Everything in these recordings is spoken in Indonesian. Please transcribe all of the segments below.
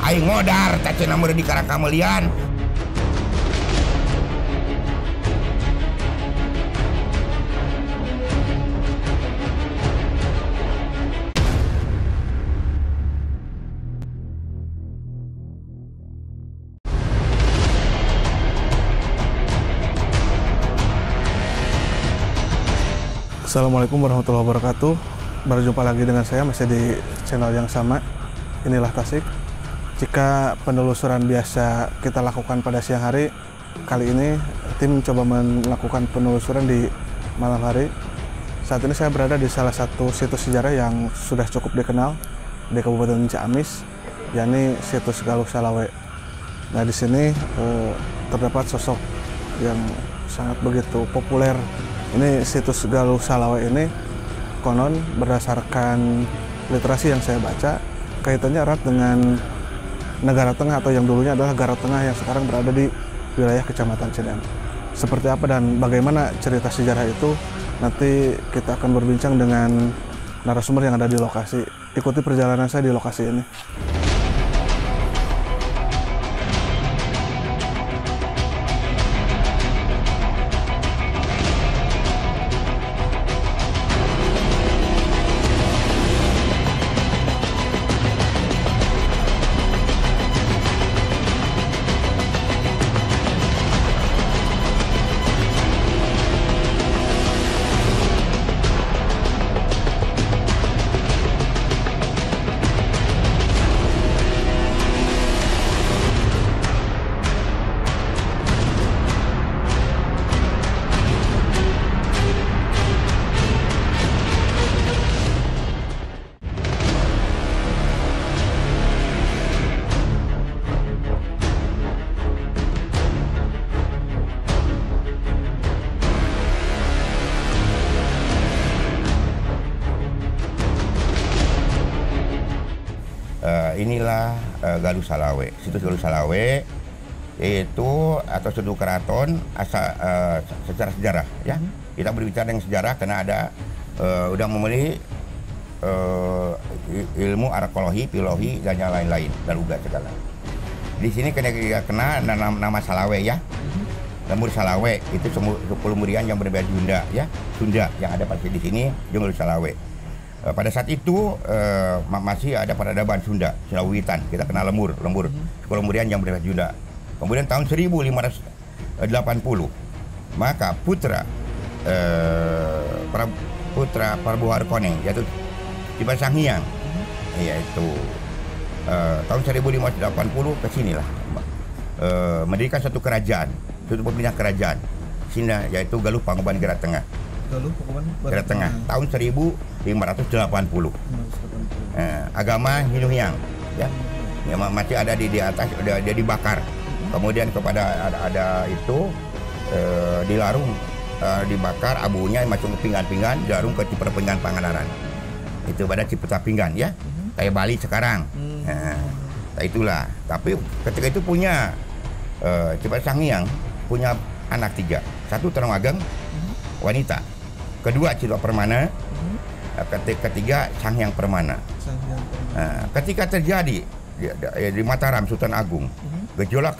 Aing ngodar tak cenah meureun di Karangkamelian. Assalamualaikum warahmatullahi wabarakatuh. Berjumpa lagi dengan saya masih di channel yang sama. Inilah Tasik. Jika penelusuran biasa kita lakukan pada siang hari, kali ini tim coba melakukan penelusuran di malam hari. Saat ini saya berada di salah satu situs sejarah yang sudah cukup dikenal di Kabupaten Ciamis, yakni situs Galuh Salawe. Nah, di sini terdapat sosok yang sangat begitu populer. Ini situs Galuh Salawe ini konon berdasarkan literasi yang saya baca, kaitannya erat dengan Negara Tengah atau yang dulunya adalah Garut Tengah yang sekarang berada di wilayah Kecamatan Cideng. Seperti apa dan bagaimana cerita sejarah itu, nanti kita akan berbincang dengan narasumber yang ada di lokasi. Ikuti perjalanan saya di lokasi ini. Inilah Galuh Salawe. Situs Galuh Salawe itu atau suatu keraton asal secara sejarah ya. Kita berbicara dengan sejarah karena ada udah memilih ilmu arkeologi, filologi dan yang lain-lain dan juga segala. Di sini kena nama Salawe ya. Lemur Salawe itu pelumurian yang berbeda Sunda ya. Sunda yang ada pasti di sini Galuh Salawe. Pada saat itu masih ada peradaban Sunda, Sulawitan. Kita kenal lemur pelumurian yang berbeda Sunda. Kemudian tahun 1580 maka putra Prabu Harkoneng yaitu Dipa Sanghyang, yaitu tahun 1580 ke sinilah mendirikan satu kerajaan, satu pemerintah kerajaan sini yaitu Galuh Pakuban Garut Tengah. Garut Tengah tahun 1580. Agama Hindu Hyang ya. Masih ada di atas, dia dibakar. Kemudian kepada ada itu dilarung, dibakar abunya masuk ke pinggan-pinggan, dilarung ke Ciperpinggan Pangandaran. Itu pada Cipeta Pinggan ya. Kayak Bali sekarang. Nah, itulah. Tapi ketika itu punya Dipa Sanghyang punya anak 3. Satu Tarung Ageng wanita. Kedua Cilok Permana. Ketiga Sanghyang Permana. Ketika terjadi di Mataram Sultan Agung gejolak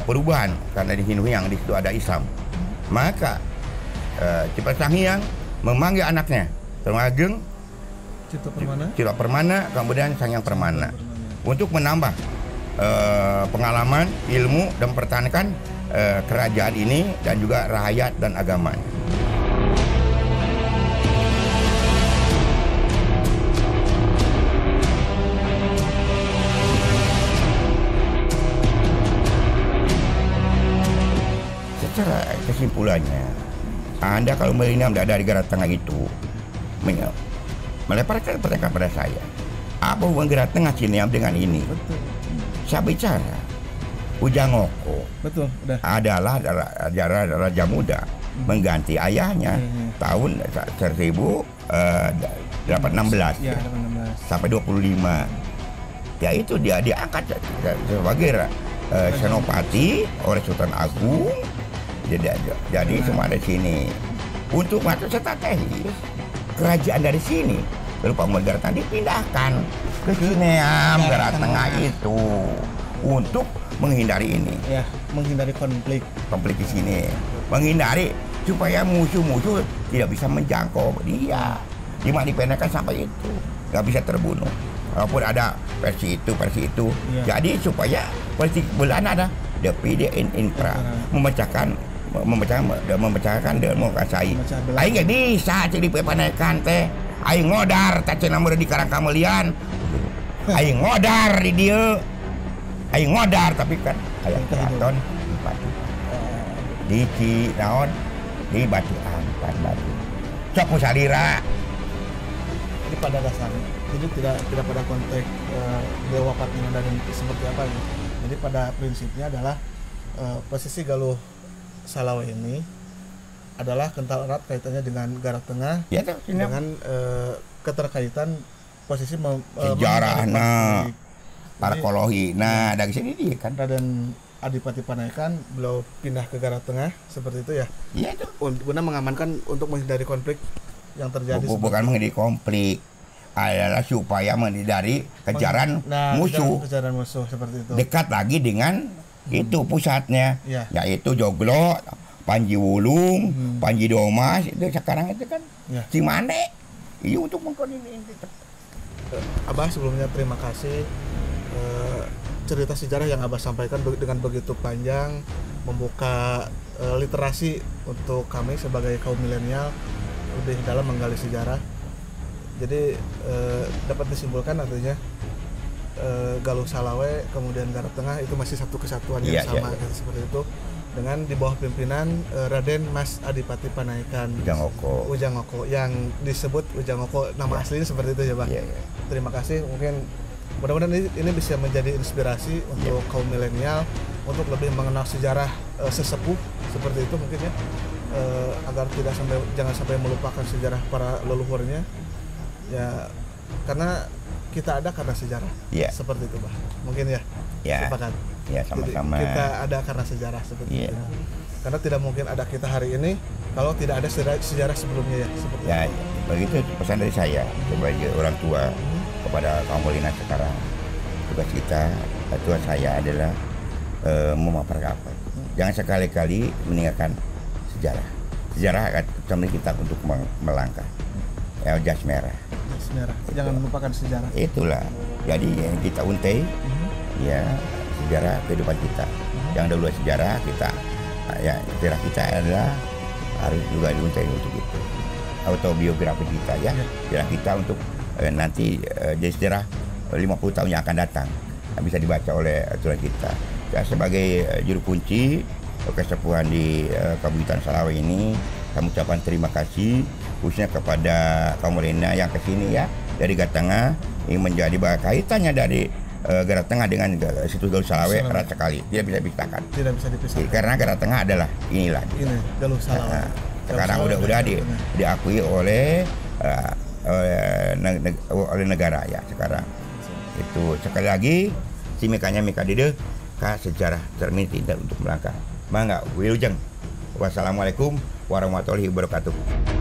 perubahan karena di Hindu Hyang di situ ada Islam, maka Dipa Sanghyang memanggil anaknya Tarung Ageng, Cilok Permana, kemudian Sanghyang Permana untuk menambah pengalaman, ilmu dan mempertahankan kerajaan ini dan juga rakyat dan agamanya. Secara kesimpulannya, Anda kalau menginap dari Garut Tengah itu melemparkan pertanyaan pada saya, apa hubungan Garut Tengah Cineam dengan ini? Betul. Saya bicara Ujang Ngoko adalah Raja Muda mengganti ayahnya tahun 1816 sampai 25. Ya itu dia diangkat sebagai senopati oleh Sultan Agung. Jadi semua ada sini untuk masuk strategis kerajaan dari sini lalu Pamuan Garat Tengah dipindahkan ke Cineam Garat Tengah itu untuk menghindari ini. Ya, menghindari konflik Di sini, menghindari supaya musuh-musuh tidak bisa menjangkau dia. Cuma dipindahkan sampai itu, nggak bisa terbunuh. Walaupun ada versi itu. Ya. Jadi supaya politik Belanda ada the PDN Infra memecahkan dan menguasai. Aing nggak bisa cek dipanaikan teh. Aing ngodar tak cenah di Karang Kamelian. Aing ngodar di dia. Aing ngodar tapi kan aya keraton di Batu. Di naon di Batu Ampan Batu. Sok salira. Jadi pada dasarnya, jadi tidak pada konteks Dewa Patimon dan seperti apa gitu. Jadi pada prinsipnya adalah posisi Galuh Salawe ini adalah kental erat kaitannya dengan Garat Tengah Ya, dengan keterkaitan posisi sejarahna para kolohi. Nah, dari sini dia kan. Raden Adipati Panaikan beliau pindah ke Garat Tengah seperti itu ya. Iya itu. Guna mengamankan untuk menghindari konflik yang terjadi. Bukan menghindari konflik, adalah supaya menghindari kejaran musuh. Kejaran musuh seperti itu. Dekat lagi dengan itu pusatnya, Ya. yaitu Joglo, Panji Wulung, Panji Domas itu sekarang itu kan Ya. Cimande. Iya untuk mengkoordinir. Abah sebelumnya terima kasih cerita sejarah yang Abah sampaikan dengan begitu panjang, membuka literasi untuk kami sebagai kaum milenial lebih dalam menggali sejarah. Jadi dapat disimpulkan artinya Galuh Salawe kemudian Garat Tengah itu masih satu kesatuan yang sama. Seperti itu, dengan di bawah pimpinan Raden Mas Adipati Panaikan Ujang Ngoko yang disebut Ujang Ngoko nama aslinya seperti itu ya Bang. Terima kasih, mungkin mudah-mudahan ini bisa menjadi inspirasi untuk kaum milenial untuk lebih mengenal sejarah sesepuh seperti itu mungkin ya, agar jangan sampai melupakan sejarah para leluhurnya ya, karena kita ada karena sejarah. Seperti itu Bah, mungkin ya. Sepakat. Ya, sama-sama. Jadi, kita ada karena sejarah seperti itu. Karena tidak mungkin ada kita hari ini kalau tidak ada sejarah sebelumnya ya. Seperti itu. Begitu pesan dari saya sebagai orang tua kepada kaum milenial sekarang. Tugas kita, tugas saya adalah memaparkan apa. Jangan sekali-kali meninggalkan sejarah. Sejarah akan menemani kita untuk melangkah. Jas merah. Jangan lupakan sejarah. Itulah. Jadi yang kita untai, ya sejarah kehidupan kita. Yang dahulu sejarah kita, ya sejarah kita adalah harus juga diuntai untuk itu. Autobiografi kita ya, sejarah kita untuk nanti jadi sejarah 50 tahun yang akan datang bisa dibaca oleh aturan kita. Ya, sebagai juru kunci kesepuhan di Kabupaten Salawe ini, kami ucapkan terima kasih khususnya kepada kaum milenial yang kesini ya dari Garat Tengah. Ini menjadi kaitannya dari Garat Tengah dengan situs Galuh Salawe erat sekali, tidak bisa dipisahkan. Tidak bisa dipisahkan. Karena Garat Tengah adalah inilah. Ini Galuh Salawe. Sekarang udah diakui oleh negara ya sekarang. Itu sekali lagi simikanya Mika Dede ka sejarah cermin tidak untuk melangkah. Mangga wilujeng. Wassalamualaikum warahmatullahi wabarakatuh.